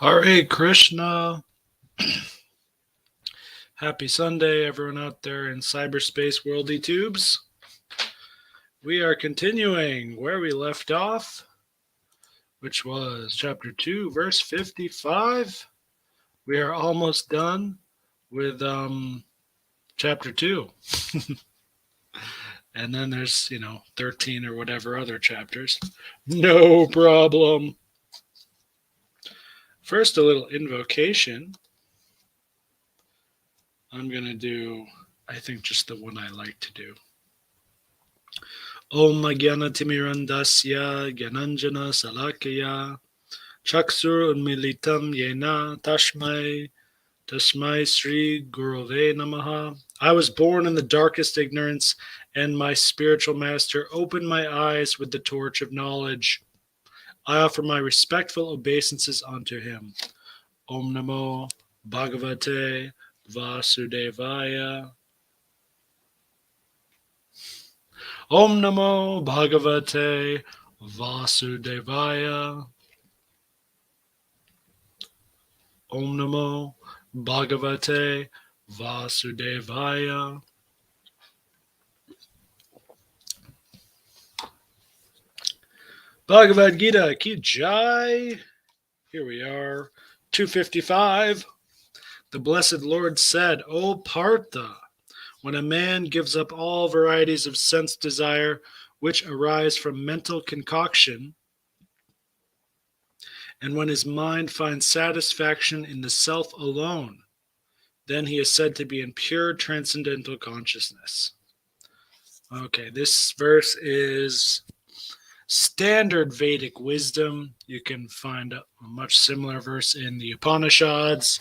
Hare Krishna. Happy Sunday, everyone out there in cyberspace worldy tubes. We are continuing where we left off, which was chapter 2, verse 55. We are almost done with chapter 2. And then there's, 13 or whatever other chapters. No problem. First, a little invocation. I'm going to do, I think, just the one I like to do. Om Gyanatimirandasya Gyananjana Salakaya Chaksur Unmilitam Yena Tasmai Sri Gurave Namaha. I was born in the darkest ignorance, and my spiritual master opened my eyes with the torch of knowledge. I offer my respectful obeisances unto him. Om Namo Bhagavate Vasudevaya. Om Namo Bhagavate Vasudevaya. Om Namo Bhagavate Vasudevaya. Bhagavad Gita Ki Jai. Here we are, 255. The Blessed Lord said, O Partha, when a man gives up all varieties of sense desire which arise from mental concoction, and when his mind finds satisfaction in the self alone, then he is said to be in pure transcendental consciousness. Okay, this verse is standard Vedic wisdom. You can find a much similar verse in the Upanishads,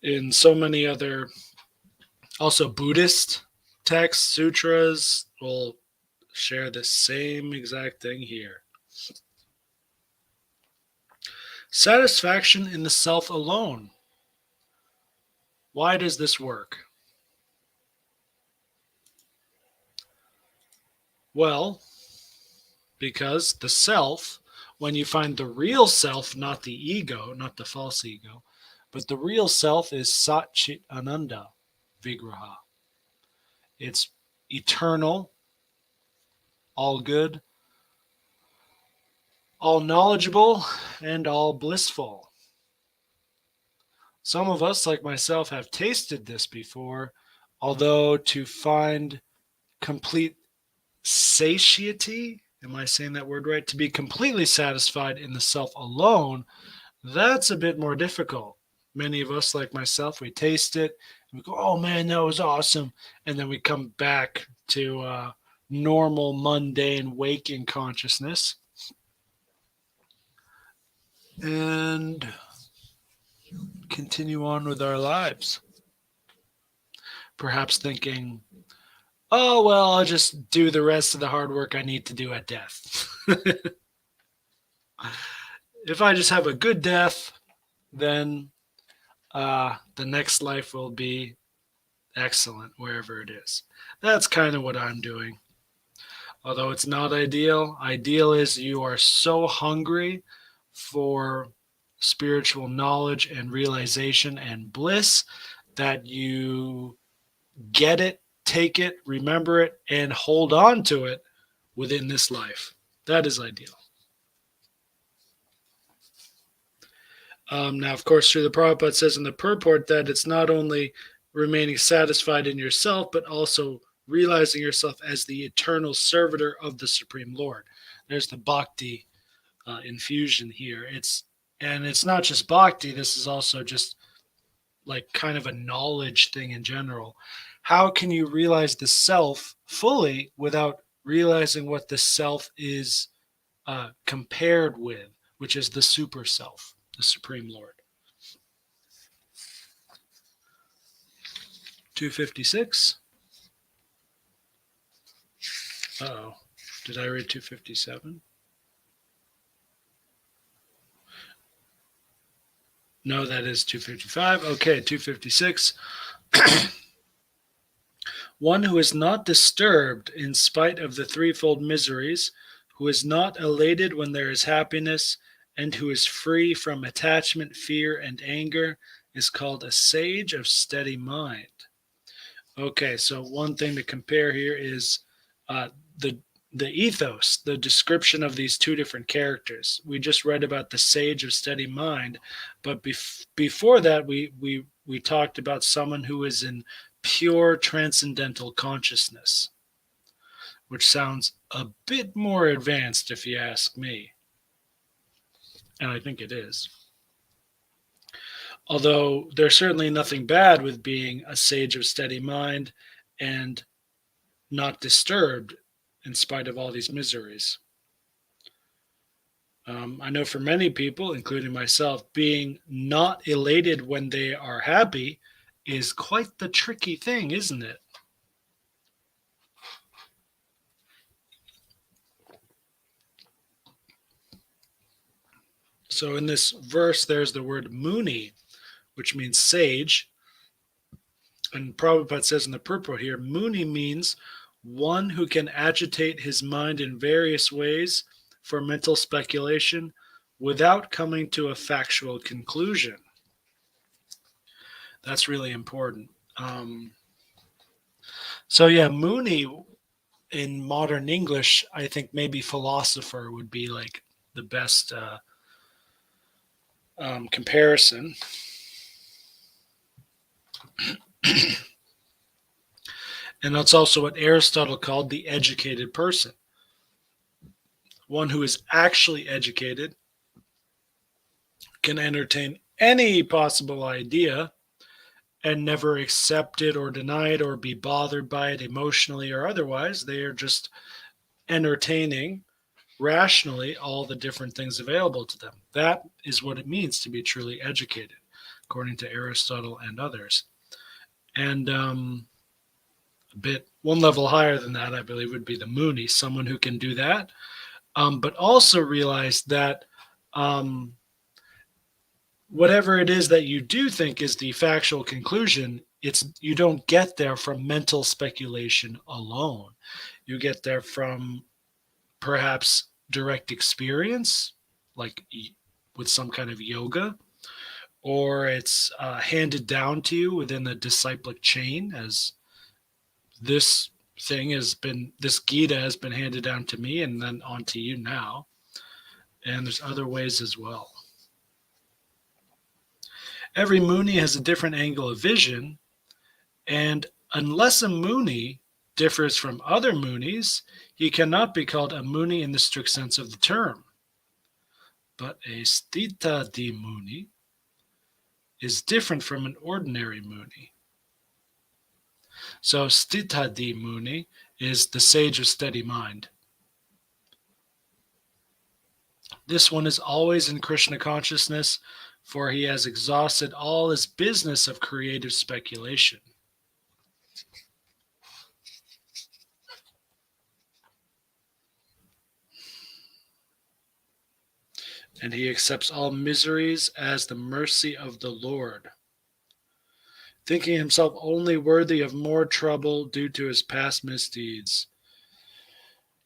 in so many other, also Buddhist texts, sutras will share the same exact thing here. Satisfaction in the self alone. Why does this work? Well, because the self, when you find the real self, not the ego, not the false ego, but the real self is Sat Chit Ananda Vigraha. It's eternal, all good, all knowledgeable, and all blissful. Some of us, like myself, have tasted this before, although to find complete satiety, am I saying that word right? To be completely satisfied in the self alone, that's a bit more difficult. Many of us, like myself, we taste it and we go, oh man, that was awesome. And then we come back to normal, mundane, waking consciousness. And continue on with our lives. Perhaps thinking, oh, well, I'll just do the rest of the hard work I need to do at death. If I just have a good death, then the next life will be excellent wherever it is. That's kind of what I'm doing. Although it's not ideal. Ideal is you are so hungry for spiritual knowledge and realization and bliss that you get it, take it, remember it, and hold on to it within this life. That is ideal. Now, of course, Srila Prabhupada says in the purport that it's not only remaining satisfied in yourself, but also realizing yourself as the eternal servitor of the Supreme Lord. There's the bhakti infusion here. It's not just bhakti. This is also just like kind of a knowledge thing in general. How can you realize the self fully without realizing what the self is compared with, which is the super self, the Supreme Lord? 256. Uh-oh. Did I read 257? No, that is 255. Okay, 256. One who is not disturbed in spite of the threefold miseries, who is not elated when there is happiness, and who is free from attachment, fear, and anger is called a sage of steady mind. Okay, so one thing to compare here is uh, the the ethos, the description of these two different characters. We just read about the sage of steady mind, but before that, we talked about someone who is in pure transcendental consciousness, which sounds a bit more advanced, if you ask me, and I think it is. Although there's certainly nothing bad with being a sage of steady mind and not disturbed in spite of all these miseries. I know for many people, including myself, being not elated when they are happy is quite the tricky thing, isn't it? So in this verse, there's the word muni, which means sage. And Prabhupada says in the purport here, muni means one who can agitate his mind in various ways for mental speculation without coming to a factual conclusion. That's really important. So yeah, Mooney in modern English, I think maybe philosopher would be like the best comparison. And that's also what Aristotle called the educated person. One who is actually educated can entertain any possible idea and never accept it or deny it or be bothered by it emotionally or otherwise. They are just entertaining rationally all the different things available to them. That is what it means to be truly educated, according to Aristotle and others. And one level higher than that, I believe, would be the Mooney, someone who can do that, but also realize that whatever it is that you do think is the factual conclusion, you don't get there from mental speculation alone. You get there from perhaps direct experience, like with some kind of yoga, or it's handed down to you within the disciplic chain, as this this Gita has been handed down to me and then on to you now. And there's other ways as well. Every Muni has a different angle of vision, and unless a Muni differs from other Munis, he cannot be called a Muni in the strict sense of the term. But a Sthitadi Muni is different from an ordinary Muni. So Sthitadi Muni is the sage of steady mind. This one is always in Krishna consciousness, for he has exhausted all his business of creative speculation. And he accepts all miseries as the mercy of the Lord, thinking himself only worthy of more trouble due to his past misdeeds.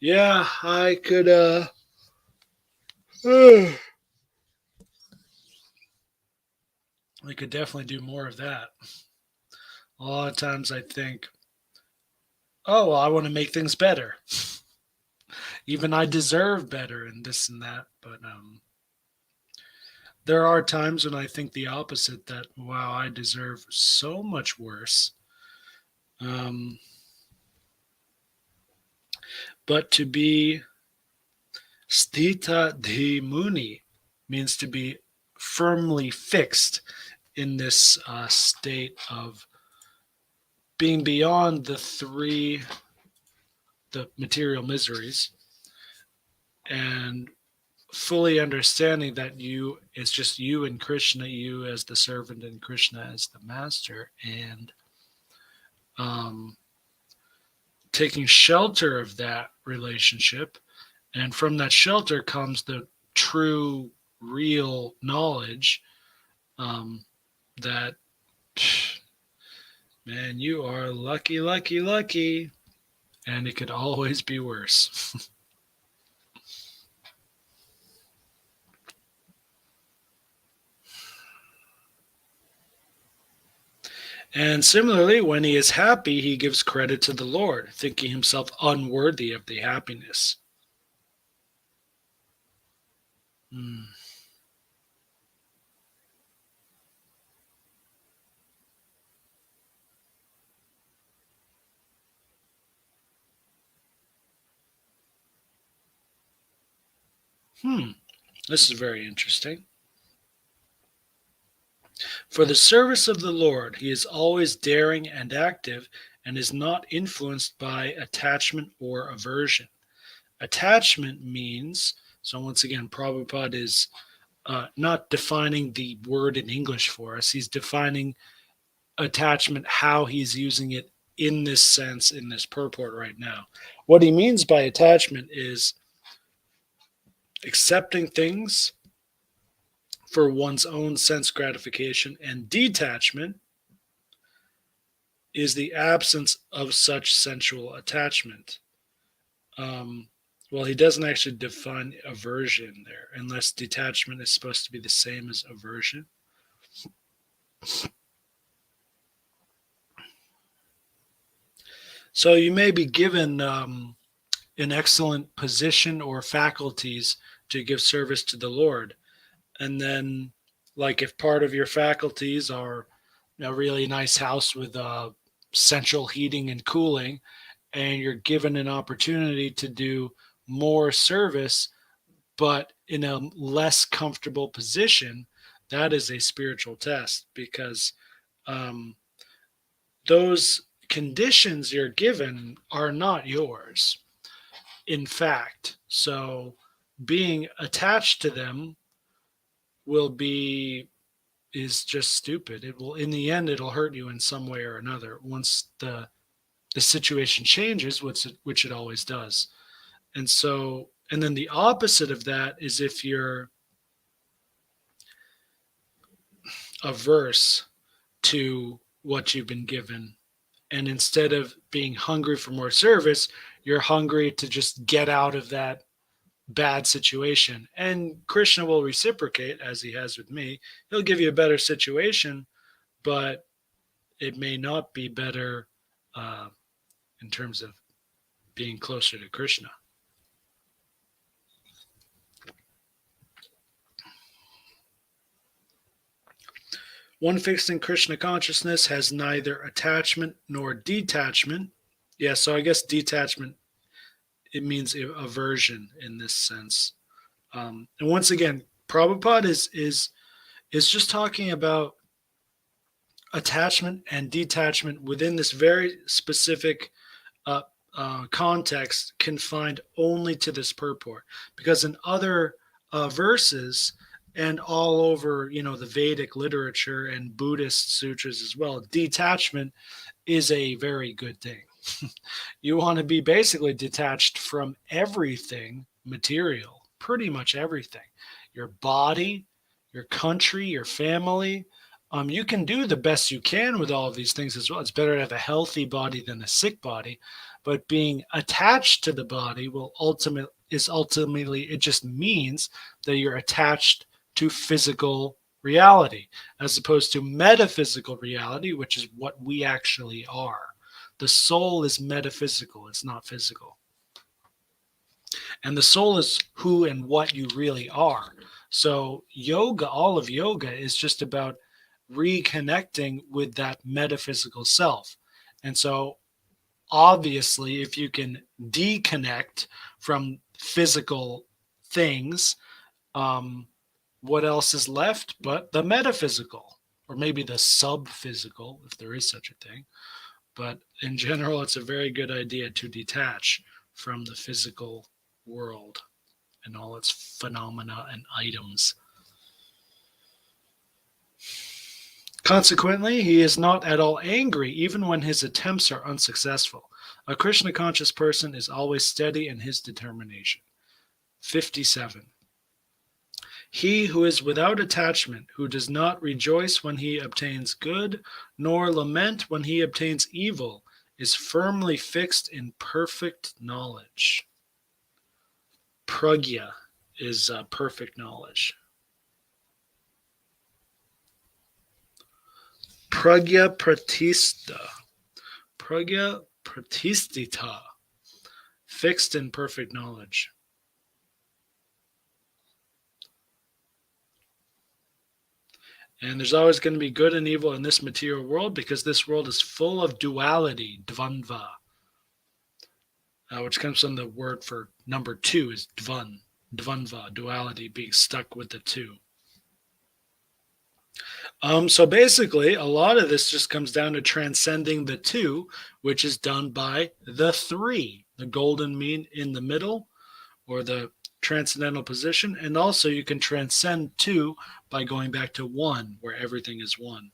Yeah, I could we could definitely do more of that. A lot of times I think, oh, well, I want to make things better. Even I deserve better and this and that. But there are times when I think the opposite, that, wow, I deserve so much worse. But to be sthita dhimuni means to be firmly fixed in this state of being beyond the material miseries, and fully understanding that it's just you and Krishna, you as the servant and Krishna as the master, and taking shelter of that relationship. And from that shelter comes the true, real knowledge that, man, you are lucky, lucky, lucky. And it could always be worse. And similarly, when he is happy, he gives credit to the Lord, thinking himself unworthy of the happiness. Hmm. Hmm. This is very interesting. For the service of the Lord, he is always daring and active and is not influenced by attachment or aversion. Attachment means, so once again, Prabhupada is not defining the word in English for us. He's defining attachment, how he's using it in this sense, in this purport right now. What he means by attachment is accepting things for one's own sense gratification, and detachment is the absence of such sensual attachment. Um, well, he doesn't actually define aversion there, unless detachment is supposed to be the same as aversion. So you may be given an excellent position or faculties to give service to the Lord. And then, like, if part of your faculties are a really nice house with central heating and cooling, and you're given an opportunity to do more service, but in a less comfortable position, that is a spiritual test because um, those conditions you're given are not yours, in fact. So being attached to them will be is just stupid. It will, in the end, it'll hurt you in some way or another once the situation changes, which it always does. And so, and then the opposite of that is if you're averse to what you've been given, and instead of being hungry for more service, you're hungry to just get out of that bad situation. And Krishna will reciprocate as he has with me. He'll give you a better situation, but it may not be better uh, in terms of being closer to Krishna. One fixed in Krishna consciousness has neither attachment nor detachment. Yeah, so I guess detachment, it means aversion in this sense. And once again, Prabhupada is just talking about attachment and detachment within this very specific uh, context, confined only to this purport. Because in other verses and all over, the Vedic literature and Buddhist sutras as well, detachment is a very good thing. You want to be basically detached from everything material, pretty much everything. Your body, your country, your family. You can do the best you can with all of these things as well. It's better to have a healthy body than a sick body, but being attached to the body ultimately it just means that you're attached to physical reality as opposed to metaphysical reality, which is what we actually are. The soul is metaphysical, it's not physical. And the soul is who and what you really are. So, yoga, all of yoga is just about reconnecting with that metaphysical self. And so, obviously, if you can deconnect from physical things, um, what else is left but the metaphysical, or maybe the sub physical, if there is such a thing. But in general, it's a very good idea to detach from the physical world and all its phenomena and items. Consequently, he is not at all angry even when his attempts are unsuccessful. A Krishna conscious person is always steady in his determination. 57. He who is without attachment, who does not rejoice when he obtains good, nor lament when he obtains evil, is firmly fixed in perfect knowledge. Pragya is perfect knowledge. Pragya pratistita, fixed in perfect knowledge. And there's always going to be good and evil in this material world because this world is full of duality, dvandva, which comes from the word for number two is dvandva, duality, being stuck with the two. So basically, a lot of this just comes down to transcending the two, which is done by the three, the golden mean in the middle, or the transcendental position. And also, you can transcend two by going back to one, where everything is one.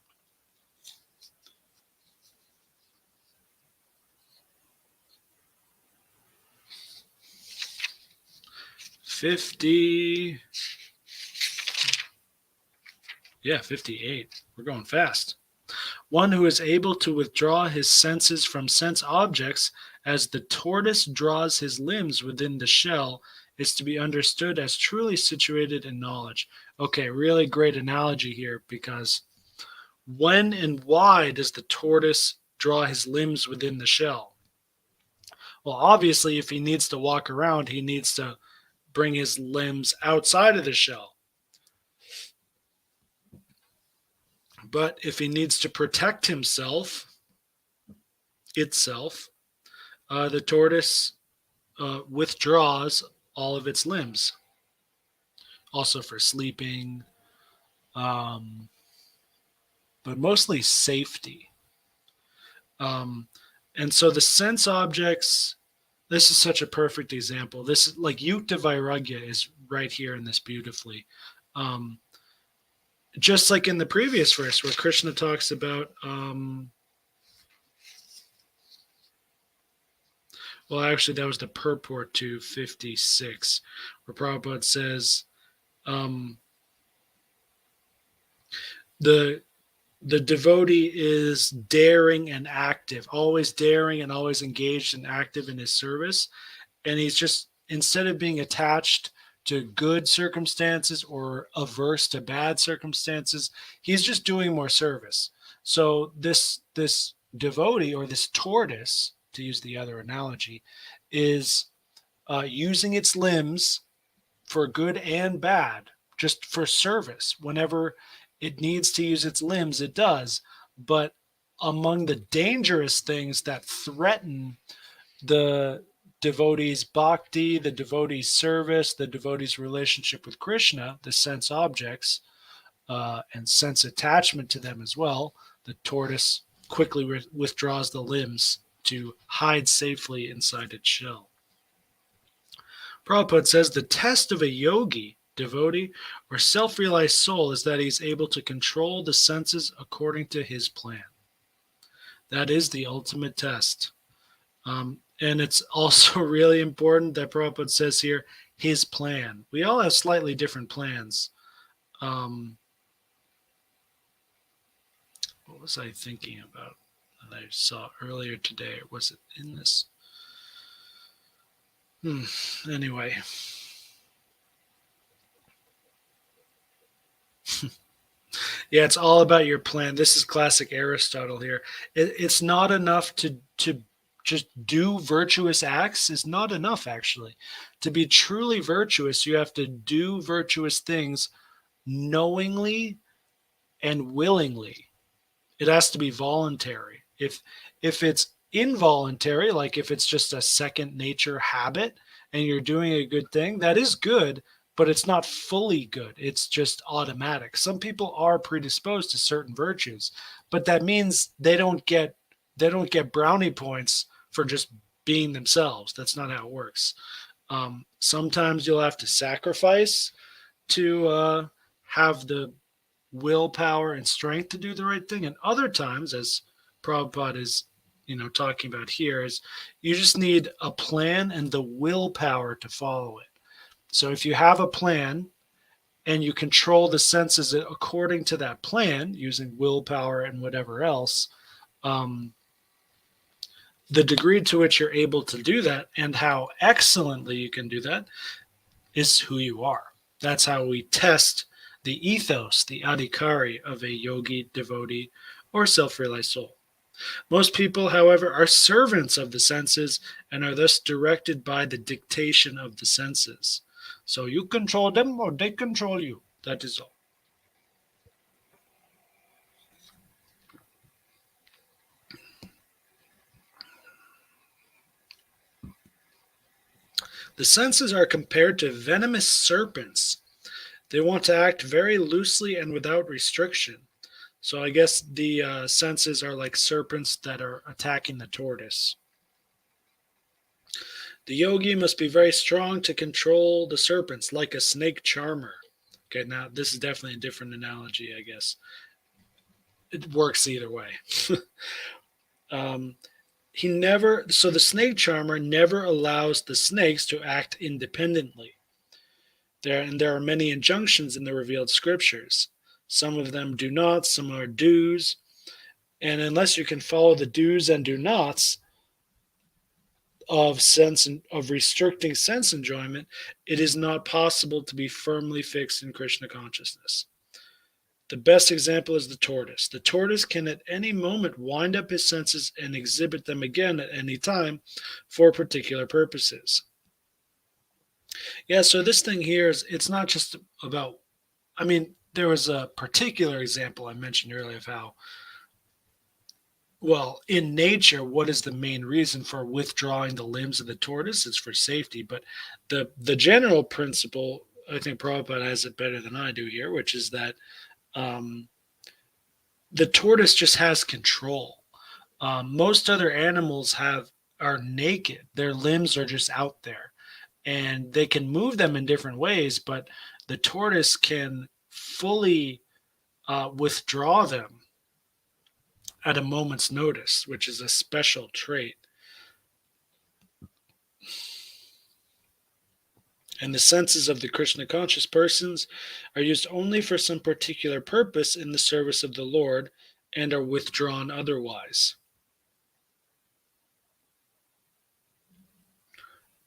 Yeah, 58. We're going fast. One who is able to withdraw his senses from sense objects as the tortoise draws his limbs within the shell is to be understood as truly situated in knowledge. Okay, really great analogy here, because when and why does the tortoise draw his limbs within the shell? Well, obviously, if he needs to walk around, he needs to bring his limbs outside of the shell. But if he needs to protect himself, the tortoise withdraws all of its limbs. Also for sleeping, but mostly safety. And so the sense objects, this is such a perfect example. This is like Yukta Vairagya is right here in this beautifully. Just like in the previous verse where Krishna talks about, well, actually, that was the purport to 56, where Prabhupada says, the devotee is daring and active, always daring and always engaged and active in his service. And he's just, instead of being attached to good circumstances or averse to bad circumstances, he's just doing more service. So this devotee, or this tortoise, to use the other analogy, is using its limbs for good and bad, just for service. Whenever it needs to use its limbs, it does. But among the dangerous things that threaten the devotee's bhakti, the devotee's service, the devotee's relationship with Krishna, the sense objects, and sense attachment to them as well, the tortoise quickly withdraws the limbs to hide safely inside its shell. Prabhupada says the test of a yogi, devotee, or self-realized soul is that he's able to control the senses according to his plan. That is the ultimate test. And it's also really important that Prabhupada says here, his plan. We all have slightly different plans. What was I thinking about that I saw earlier today? Or was it in this? Anyway. Yeah, it's all about your plan. This is classic Aristotle here. It's not enough to just do virtuous acts. Is not enough, actually. To be truly virtuous, you have to do virtuous things knowingly and willingly. It has to be voluntary. If it's involuntary, like if it's just a second nature habit and you're doing a good thing, that is good, but it's not fully good. It's just automatic. Some people are predisposed to certain virtues, but that means they don't get brownie points for just being themselves. That's not how it works. Sometimes you'll have to sacrifice to have the willpower and strength to do the right thing, and other times, as Prabhupada is talking about here, is you just need a plan and the willpower to follow it. So if you have a plan and you control the senses according to that plan using willpower and whatever else, the degree to which you're able to do that and how excellently you can do that is who you are. That's how we test the ethos, the adhikari of a yogi, devotee, or self-realized soul. Most people, however, are servants of the senses and are thus directed by the dictation of the senses. So you control them or they control you. That is all. The senses are compared to venomous serpents. They want to act very loosely and without restriction. So I guess the senses are like serpents that are attacking the tortoise. The yogi must be very strong to control the serpents, like a snake charmer. Okay, now this is definitely a different analogy, I guess. It works either way. um, so the snake charmer never allows the snakes to act independently. There are many injunctions in the revealed scriptures. Some of them do not, some are do's. And unless you can follow the do's and do nots of restricting sense enjoyment, it is not possible to be firmly fixed in Krishna consciousness. The best example is the tortoise. The tortoise can at any moment wind up his senses and exhibit them again at any time for particular purposes. Yeah, so this thing here is, it's not just about, I mean, there was a particular example I mentioned earlier of how, well, in nature, what is the main reason for withdrawing the limbs of the tortoise? It's for safety. But the general principle, I think Prabhupada has it better than I do here, which is that um, the tortoise just has control. Most other animals are naked; their limbs are just out there, and they can move them in different ways. But the tortoise can fully withdraw them at a moment's notice, which is a special trait. And the senses of the Krishna conscious persons are used only for some particular purpose in the service of the Lord and are withdrawn otherwise.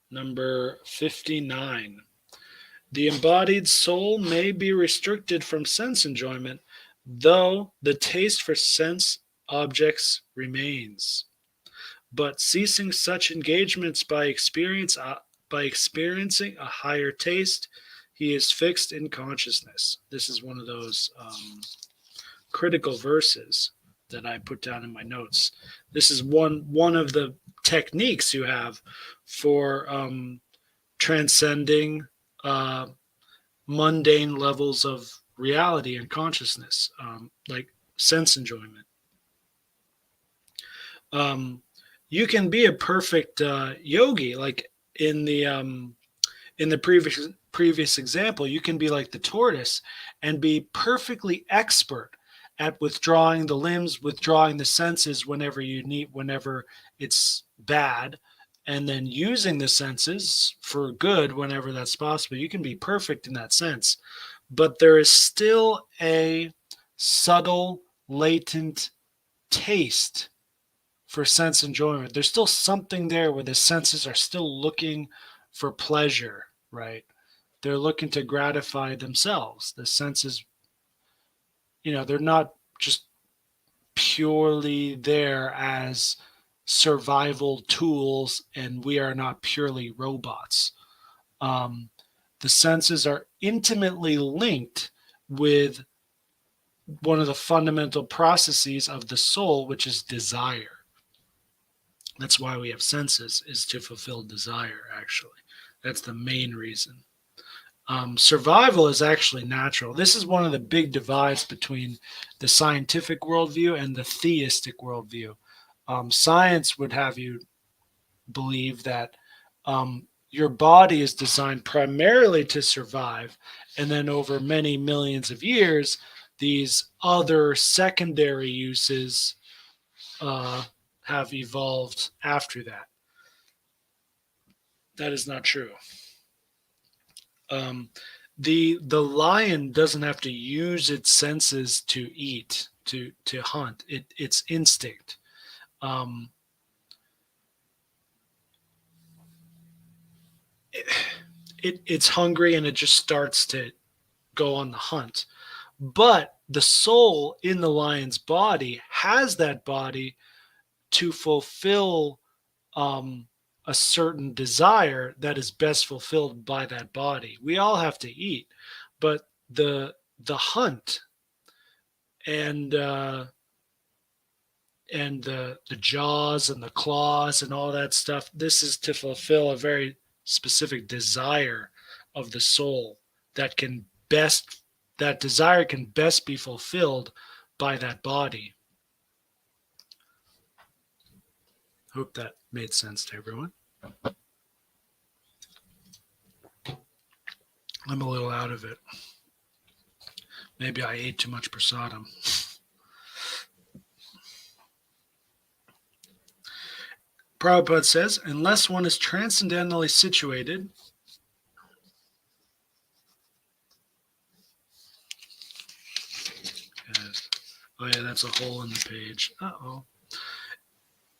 Number 59. The embodied soul may be restricted from sense enjoyment, though the taste for sense objects remains. But ceasing such engagements by experiencing a higher taste, he is fixed in consciousness. This is one of those critical verses that I put down in my notes. This is one of the techniques you have for transcending uh, mundane levels of reality and consciousness, like sense enjoyment. Um, you can be a perfect yogi, like in the previous example. You can be like the tortoise and be perfectly expert at withdrawing the limbs, withdrawing the senses whenever it's bad, and then using the senses for good whenever that's possible. You can be perfect in that sense, but there is still a subtle, latent taste for sense enjoyment. There's still something there where the senses are still looking for pleasure, right? They're looking to gratify themselves. The senses, they're not just purely there as survival tools, and we are not purely robots. Um, the senses are intimately linked with one of the fundamental processes of the soul, which is desire. That's why we have senses, is to fulfill desire, actually. That's the main reason. Survival is actually natural. This is one of the big divides between the scientific worldview and the theistic worldview. Science would have you believe that your body is designed primarily to survive, and then over many millions of years, these other secondary uses have evolved after that. That is not true. Um, the lion doesn't have to use its senses to eat, to hunt. It's instinct. Um, it's hungry and it just starts to go on the hunt. But the soul in the lion's body has that body to fulfill a certain desire that is best fulfilled by that body. We all have to eat, but the hunt and the jaws and the claws and all that stuff, this is to fulfill a very specific desire of the soul that can best that desire can best be fulfilled by that body. Hope that made sense to everyone. I'm a little out of it. Maybe I ate too much prasadam. Prabhupada says, unless one is transcendentally situated, oh yeah, that's a hole in the page. Uh-oh.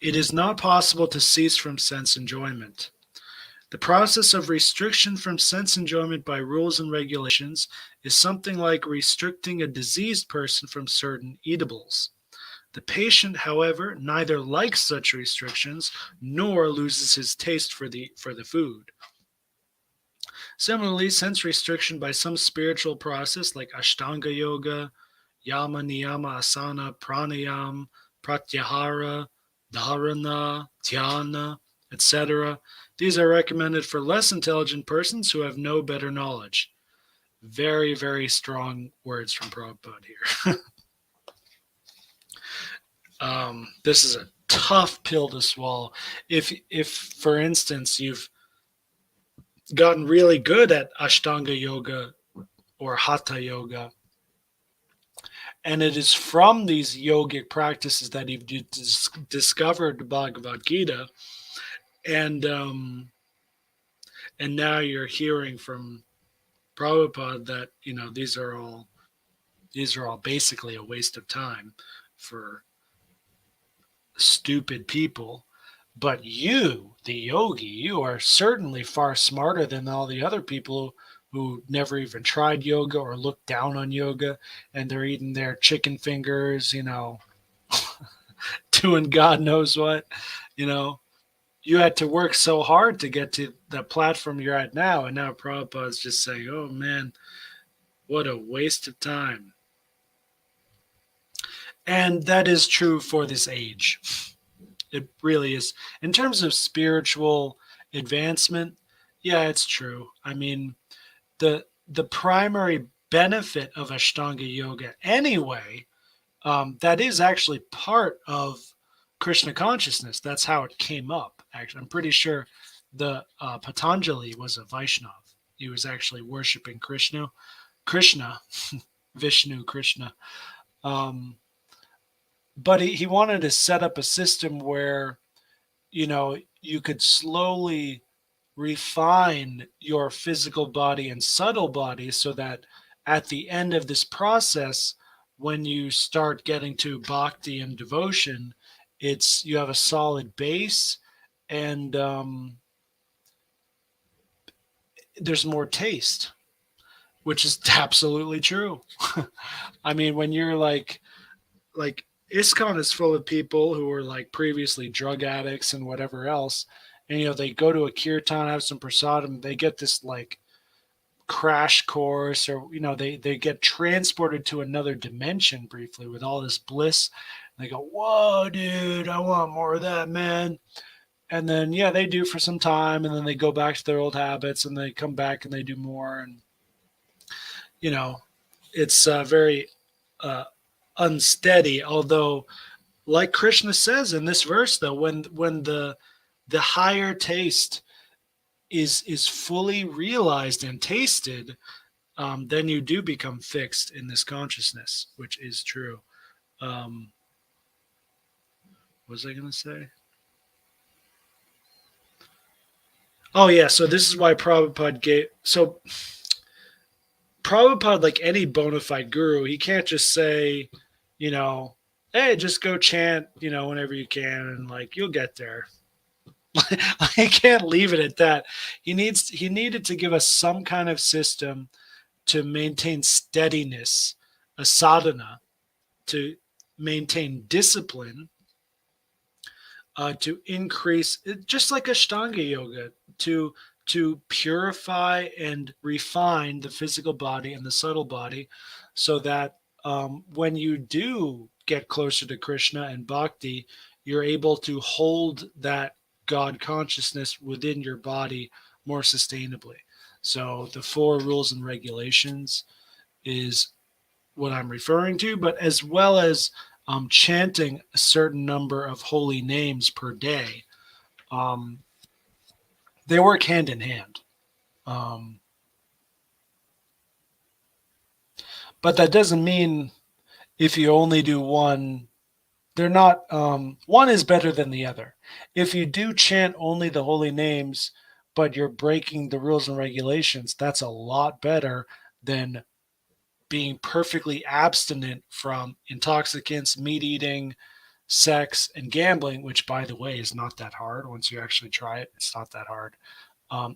It is not possible to cease from sense enjoyment. The process of restriction from sense enjoyment by rules and regulations is something like restricting a diseased person from certain eatables. The patient, however, neither likes such restrictions nor loses his taste for the food. Similarly, sense restriction by some spiritual process like Ashtanga Yoga, Yama Niyama Asana, Pranayam, Pratyahara, Dharana, Dhyana, etc. These are recommended for less intelligent persons who have no better knowledge. Very, very strong words from Prabhupada here. This is a tough pill to swallow. If, for instance, you've gotten really good at Ashtanga Yoga or Hatha Yoga, and it is from these yogic practices that you've discovered the Bhagavad Gita, and now you're hearing from Prabhupada that these are all basically a waste of time for stupid people. But you, the yogi, you are certainly far smarter than all the other people who never even tried yoga or looked down on yoga, and they're eating their chicken fingers, doing God knows what. You had to work so hard to get to the platform you're at now, and now Prabhupada's just saying, oh man, what a waste of time. And that is true for this age. It really is. In terms of spiritual advancement, yeah, it's true. I mean, the primary benefit of Ashtanga Yoga anyway, that is actually part of Krishna consciousness. That's how it came up. Actually, I'm pretty sure the Patanjali was a Vaishnav. He was actually worshiping Krishna, Vishnu, Krishna. But he wanted to set up a system where, you could slowly refine your physical body and subtle body so that at the end of this process, when you start getting to bhakti and devotion, you have a solid base, and there's more taste, which is absolutely true. I mean, when you're like ISKCON is full of people who were like previously drug addicts and whatever else. And, they go to a kirtan, have some prasadam, they get this like crash course, or, they get transported to another dimension briefly with all this bliss. And they go, whoa, dude, I want more of that, man. And then, yeah, they do for some time. And then they go back to their old habits and they come back and they do more. And, it's very, unsteady, although like Krishna says in this verse, though, when the higher taste is fully realized and tasted, then you do become fixed in this consciousness, which is true. What was I going to say? Oh yeah, so this is why Prabhupada like any bona fide guru, he can't just say, hey, just go chant, whenever you can, and like you'll get there. I can't leave it at that. He needed to give us some kind of system to maintain steadiness a sadhana to maintain discipline, to increase, just like Ashtanga yoga, to purify and refine the physical body and the subtle body, so that when you do get closer to Krishna and bhakti, you're able to hold that God consciousness within your body more sustainably. So the four rules and regulations is what I'm referring to, but as well as chanting a certain number of holy names per day, um, they work hand in hand. Um, but that doesn't mean if you only do one, they're not, one is better than the other. If you do chant only the holy names, but you're breaking the rules and regulations, that's a lot better than being perfectly abstinent from intoxicants, meat eating, sex, and gambling, which, by the way, is not that hard. Once you actually try it, it's not that hard.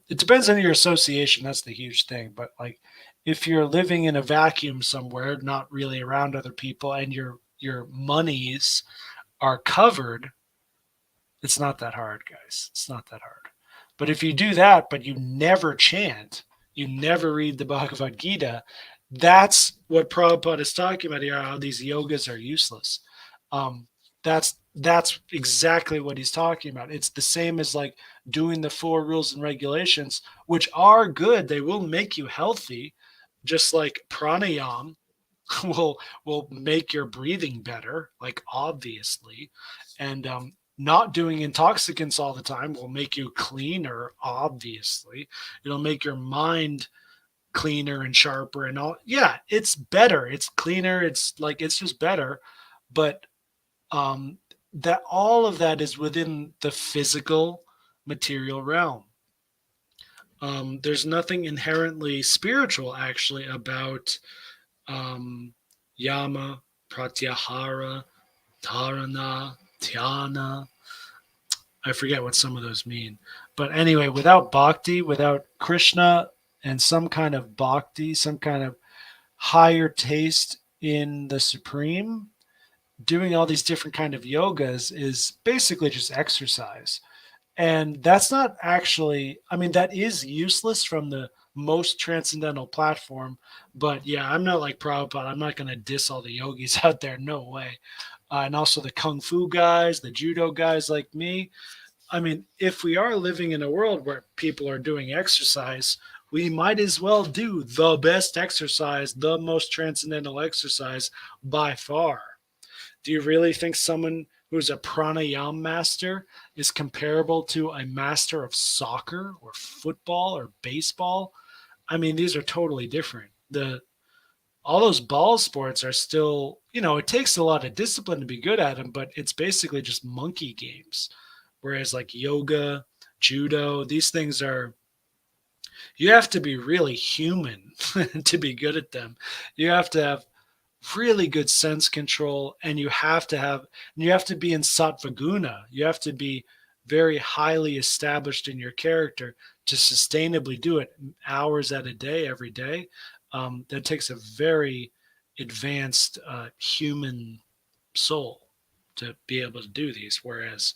It depends on your association. That's the huge thing. But like, if you're living in a vacuum somewhere, not really around other people, and your monies are covered, it's not that hard, guys. It's not that hard. But if you do that, but you never chant, you never read the Bhagavad Gita, that's what Prabhupada is talking about here, how these yogas are useless. Um, that's exactly what he's talking about. It's the same as like doing the four rules and regulations, which are good. They will make you healthy, just like pranayam will make your breathing better, like obviously, and not doing intoxicants all the time will make you cleaner, obviously. It'll make your mind cleaner and sharper and all. Yeah, it's better. It's cleaner. It's like it's just better. But um, that all of that is within the physical material realm. There's nothing inherently spiritual actually about um, yama, pratyahara, dharana, dhyana. I forget what some of those mean. But anyway, without bhakti, without Krishna and some kind of bhakti, some kind of higher taste in the supreme, doing all these different kind of yogas is basically just exercise. And that's not actually, I mean, that is useless from the most transcendental platform. But yeah, I'm not like Prabhupada. I'm not going to diss all the yogis out there. No way. And also the kung fu guys, the judo guys like me. I mean, if we are living in a world where people are doing exercise, we might as well do the best exercise, the most transcendental exercise by far. Do you really think someone who's a pranayam master is comparable to a master of soccer or football or baseball? I mean, these are totally different. The All those ball sports are still, it takes a lot of discipline to be good at them, but it's basically just monkey games. Whereas like yoga, judo, these things are, you have to be really human to be good at them. You have to have really good sense control, and you have to be in sattva guna. You have to be very highly established in your character to sustainably do it hours at a day, every day. That takes a very advanced human soul to be able to do these. Whereas,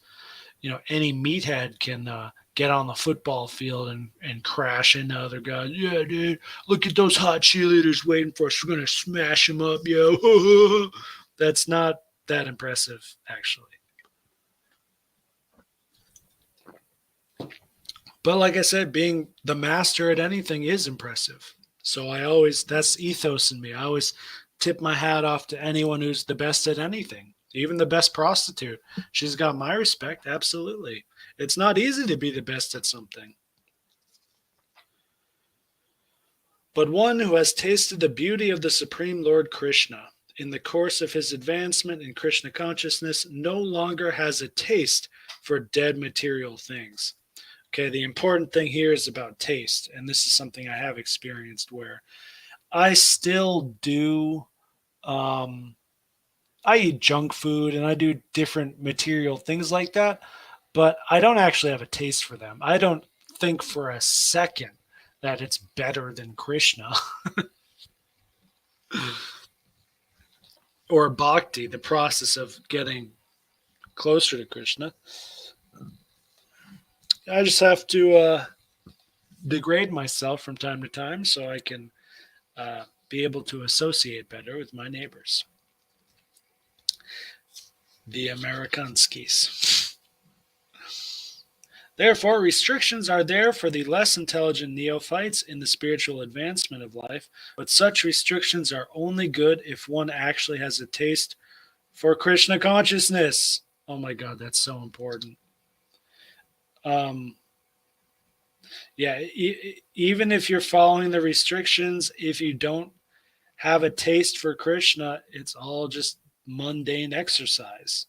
any meathead can get on the football field and crash into other guys. Yeah, dude, look at those hot cheerleaders waiting for us. We're gonna smash them up, yo. That's not that impressive, actually. But like I said, being the master at anything is impressive. So that's ethos in me. I always tip my hat off to anyone who's the best at anything, even the best prostitute. She's got my respect, absolutely. It's not easy to be the best at something. But one who has tasted the beauty of the Supreme Lord Krishna in the course of his advancement in Krishna consciousness no longer has a taste for dead material things. Okay, the important thing here is about taste, and this is something I have experienced where I still do. Um, I eat junk food and I do different material things like that, but I don't actually have a taste for them. I don't think for a second that it's better than Krishna. or bhakti, the process of getting closer to Krishna. I just have to degrade myself from time to time so I can be able to associate better with my neighbors, the Amerikanskis. Therefore, restrictions are there for the less intelligent neophytes in the spiritual advancement of life, but such restrictions are only good if one actually has a taste for Krishna consciousness. Oh my God, that's so important. Um, yeah, even if you're following the restrictions, if you don't have a taste for Krishna, it's all just mundane exercise.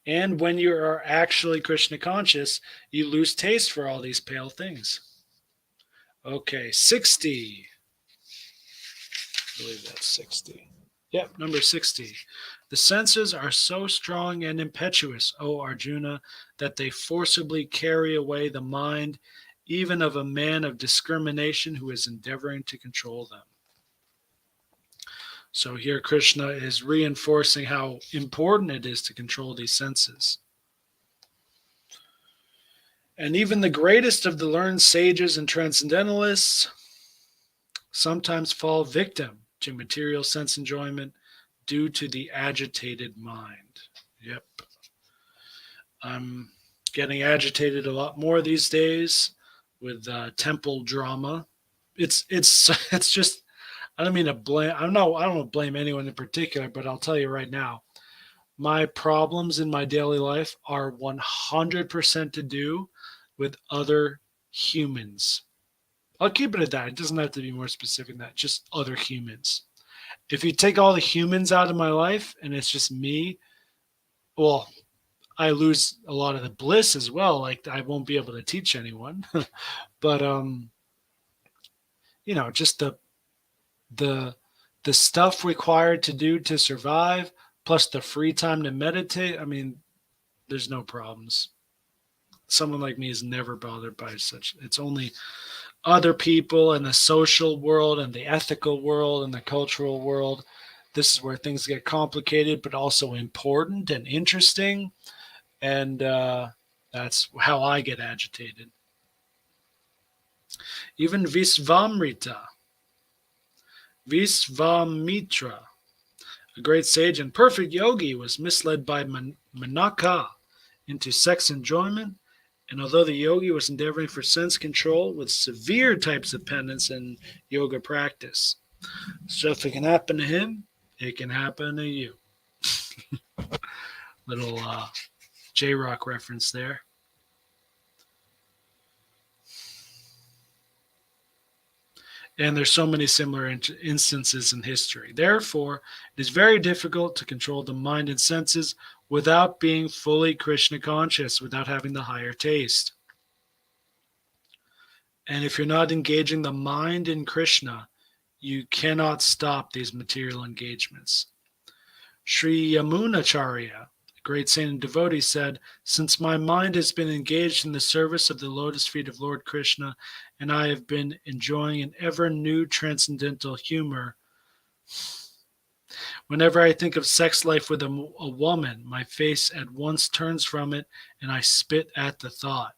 And when you are actually Krishna conscious, you lose taste for all these pale things. Okay, 60. I believe that's 60. Yep, number 60. The senses are so strong and impetuous, O Arjuna, that they forcibly carry away the mind, even of a man of discrimination who is endeavoring to control them. So here Krishna is reinforcing how important it is to control these senses. And even the greatest of the learned sages and transcendentalists sometimes fall victim to material sense enjoyment due to the agitated mind. Yep. I'm getting agitated a lot more these days with temple drama. It's just I don't mean to blame. I don't want to blame anyone in particular, but I'll tell you right now, my problems in my daily life are 100% to do with other humans. I'll keep it at that. It doesn't have to be more specific than that. Just other humans. If you take all the humans out of my life and it's just me, well, I lose a lot of the bliss as well. Like I won't be able to teach anyone, but just the the stuff required to do to survive, plus the free time to meditate. I mean, there's no problems. Someone like me is never bothered by such. It's only other people in the social world and the ethical world and the cultural world. This is where things get complicated, but also important and interesting. And that's how I get agitated. Even Visvamitra, a great sage and perfect yogi, was misled by Manaka into sex enjoyment. And although the yogi was endeavoring for sense control with severe types of penance and yoga practice. So if it can happen to him, it can happen to you. Little J-Rock reference there. And there's so many similar instances in history. Therefore, it is very difficult to control the mind and senses without being fully Krishna conscious, without having the higher taste. And if you're not engaging the mind in Krishna, you cannot stop these material engagements. Sri Yamunacharya, a great saint and devotee, said, "Since my mind has been engaged in the service of the lotus feet of Lord Krishna, and I have been enjoying an ever new transcendental humor, whenever I think of sex life with a woman, my face at once turns from it, and I spit at the thought."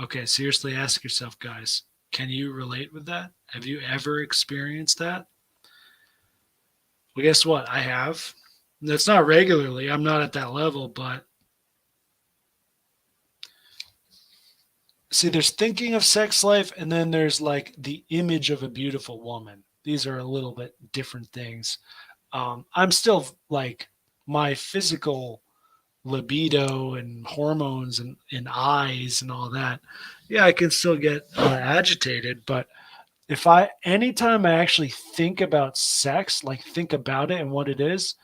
Okay, seriously ask yourself, guys, can you relate with that? Have you ever experienced that? Well, guess what? I have. That's not regularly. I'm not at that level, but see, there's thinking of sex life, and then there's like the image of a beautiful woman. These are a little bit different things. I'm still like my physical libido and hormones and eyes and all that. Yeah, I can still get agitated, but if anytime I actually think about sex, like think about it and what it is,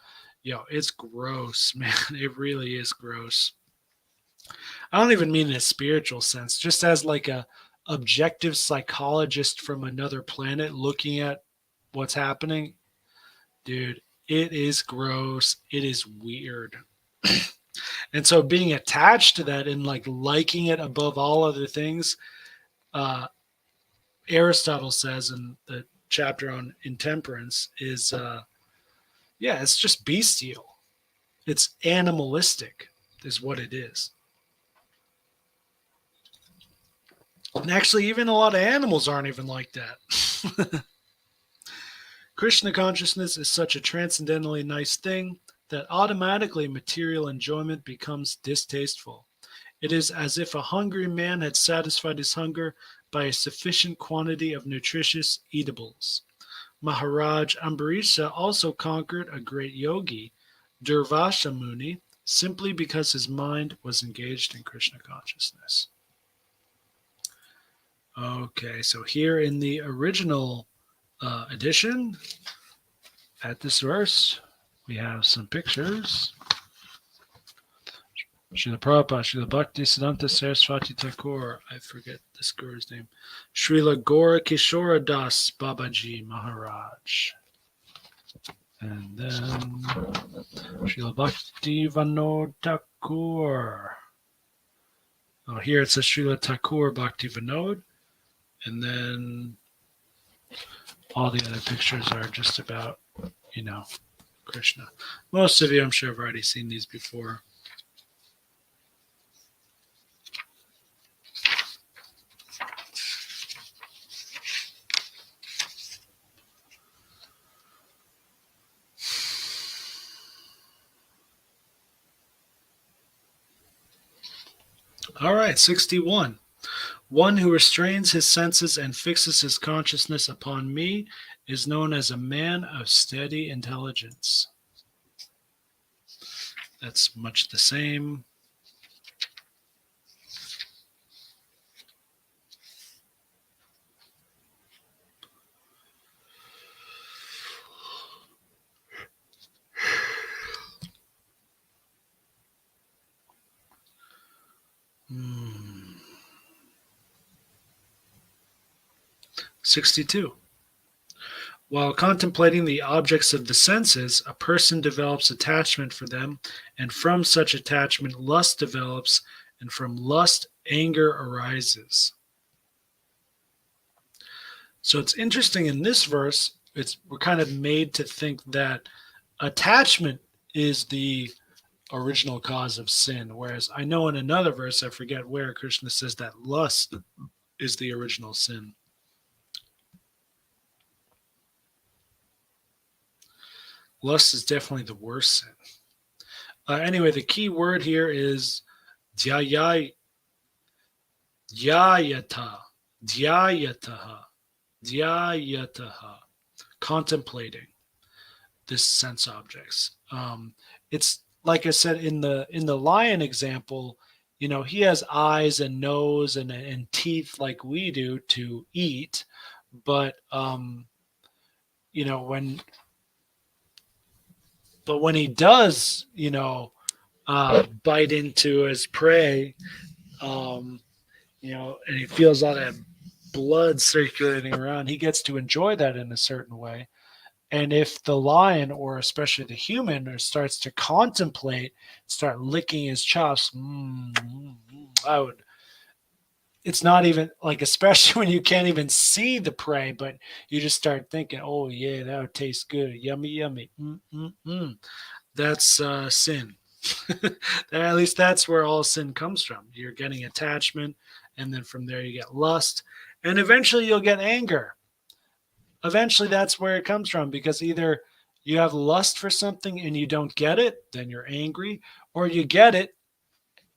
it's gross, man. It really is gross. I don't even mean in a spiritual sense, just as like a objective psychologist from another planet looking at what's happening. Dude, it is gross. It is weird. And so being attached to that and like liking it above all other things, Aristotle says, and the chapter on intemperance is, it's just bestial. It's animalistic, is what it is. And actually, even a lot of animals aren't even like that. Krishna consciousness is such a transcendently nice thing that automatically material enjoyment becomes distasteful. It is as if a hungry man had satisfied his hunger by a sufficient quantity of nutritious eatables. Maharaj Ambarisha also conquered a great yogi, Durvasha Muni, simply because his mind was engaged in Krishna consciousness. Okay, so here in the original edition, at this verse, we have some pictures. Srila Prabhupada, Srila Bhakti Siddhanta Saraswati Thakur, I forget this guru's name, Srila Gaura Kishora Das Babaji Maharaj. And then Srila Bhakti Vinod Thakur. Oh, here it says Srila Thakur Bhakti Vinod. And then all the other pictures are just about, Krishna. Most of you, I'm sure, have already seen these before. All right, 61. One who restrains his senses and fixes his consciousness upon me is known as a man of steady intelligence. That's much the same. Hmm. 62. While contemplating the objects of the senses, a person develops attachment for them, and from such attachment lust develops, and from lust anger arises. So it's interesting in this verse, we're kind of made to think that attachment is the original cause of sin, whereas I know in another verse, I forget where, Krishna says that lust is the original sin. Lust is definitely the worst sin. Anyway, the key word here is dhyayata, dhyayataha, contemplating this sense objects. It's like I said in the lion example, he has eyes and nose and teeth like we do to eat, but when he does, bite into his prey, and he feels all that blood circulating around, he gets to enjoy that in a certain way. And if the lion, or especially the human, starts to contemplate, start licking his chops, it's not even like, especially when you can't even see the prey, but you just start thinking, oh yeah, that would taste good. Yummy, yummy. That's sin. At least that's where all sin comes from. You're getting attachment, and then from there you get lust, and eventually you'll get anger. Eventually that's where it comes from, because either you have lust for something and you don't get it, then you're angry, or you get it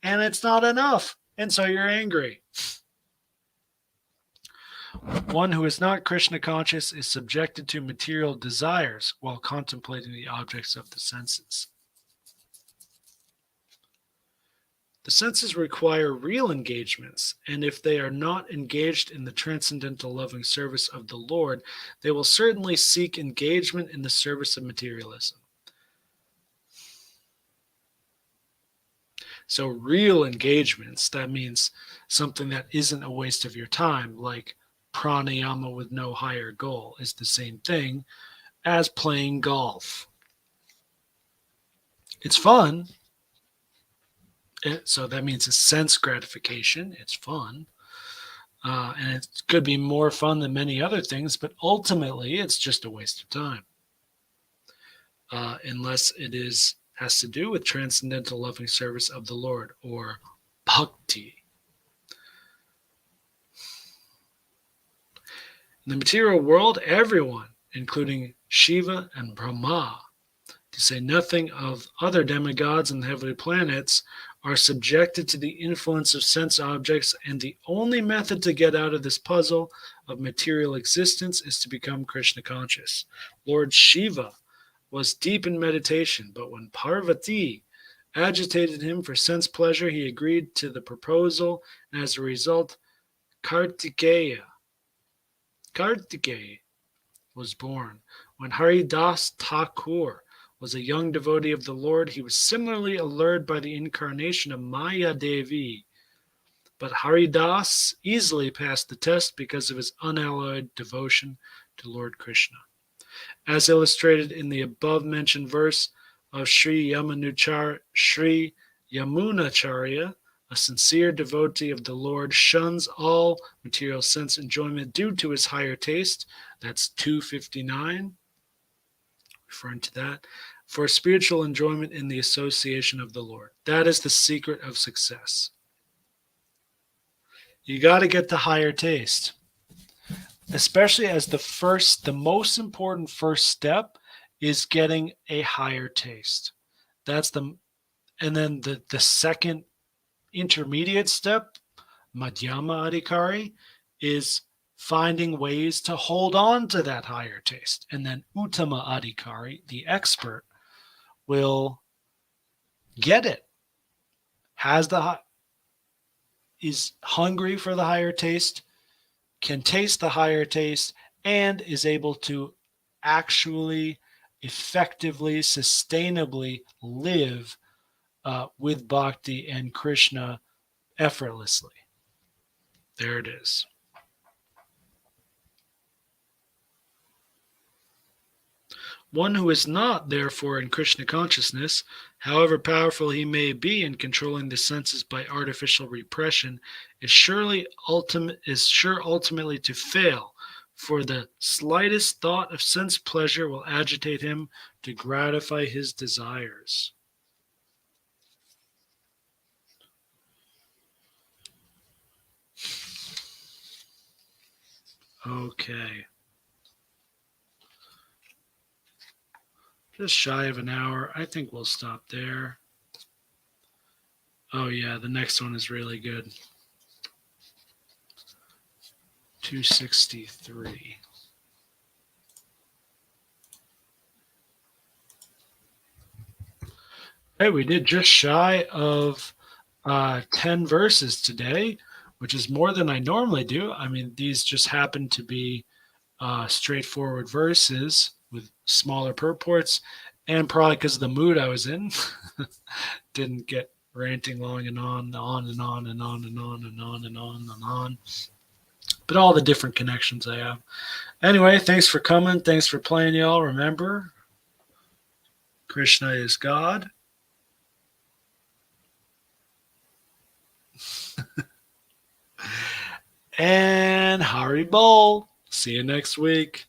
and it's not enough, and so you're angry. One who is not Krishna conscious is subjected to material desires while contemplating the objects of the senses. The senses require real engagements, and if they are not engaged in the transcendental loving service of the Lord, they will certainly seek engagement in the service of materialism. So real engagements, that means something that isn't a waste of your time, like pranayama with no higher goal, is the same thing as playing golf. It's fun. So that means it's sense gratification. It's fun. And it could be more fun than many other things, but ultimately it's just a waste of time. Unless it has to do with transcendental loving service of the Lord, or bhakti. In the material world, everyone, including Shiva and Brahma, to say nothing of other demigods and the heavenly planets, are subjected to the influence of sense objects, and the only method to get out of this puzzle of material existence is to become Krishna conscious. Lord Shiva was deep in meditation, but when Parvati agitated him for sense pleasure, he agreed to the proposal, and as a result, Kartikeya was born. When Haridas Thakur was a young devotee of the Lord, he was similarly allured by the incarnation of Maya Devi. But Haridas easily passed the test because of his unalloyed devotion to Lord Krishna. As illustrated in the above-mentioned verse of Sri Yamunacharya, a sincere devotee of the Lord shuns all material sense enjoyment due to his higher taste. That's 259, referring to that, for spiritual enjoyment in the association of the Lord. That is the secret of success. You got to get the higher taste, especially as the most important first step is getting a higher taste. And then the second intermediate step, Madhyama Adhikari, is finding ways to hold on to that higher taste. And then Uttama Adhikari, the expert, will get it, is hungry for the higher taste, can taste the higher taste, and is able to actually effectively, sustainably live with bhakti and Krishna effortlessly. There it is. One who is not, therefore, in Krishna consciousness, however powerful he may be in controlling the senses by artificial repression, is sure ultimately to fail, for the slightest thought of sense pleasure will agitate him to gratify his desires. Okay. Just shy of an hour. I think we'll stop there. Oh, yeah, the next one is really good. 263. Hey, we did just shy of 10 verses today, which is more than I normally do. I mean, these just happen to be straightforward verses with smaller purports, and probably because of the mood I was in, didn't get ranting long and on and on and on and on and on and on and on and on. But all the different connections I have. Anyway, thanks for coming. Thanks for playing, y'all. Remember, Krishna is God. And Hari Bol. See you next week.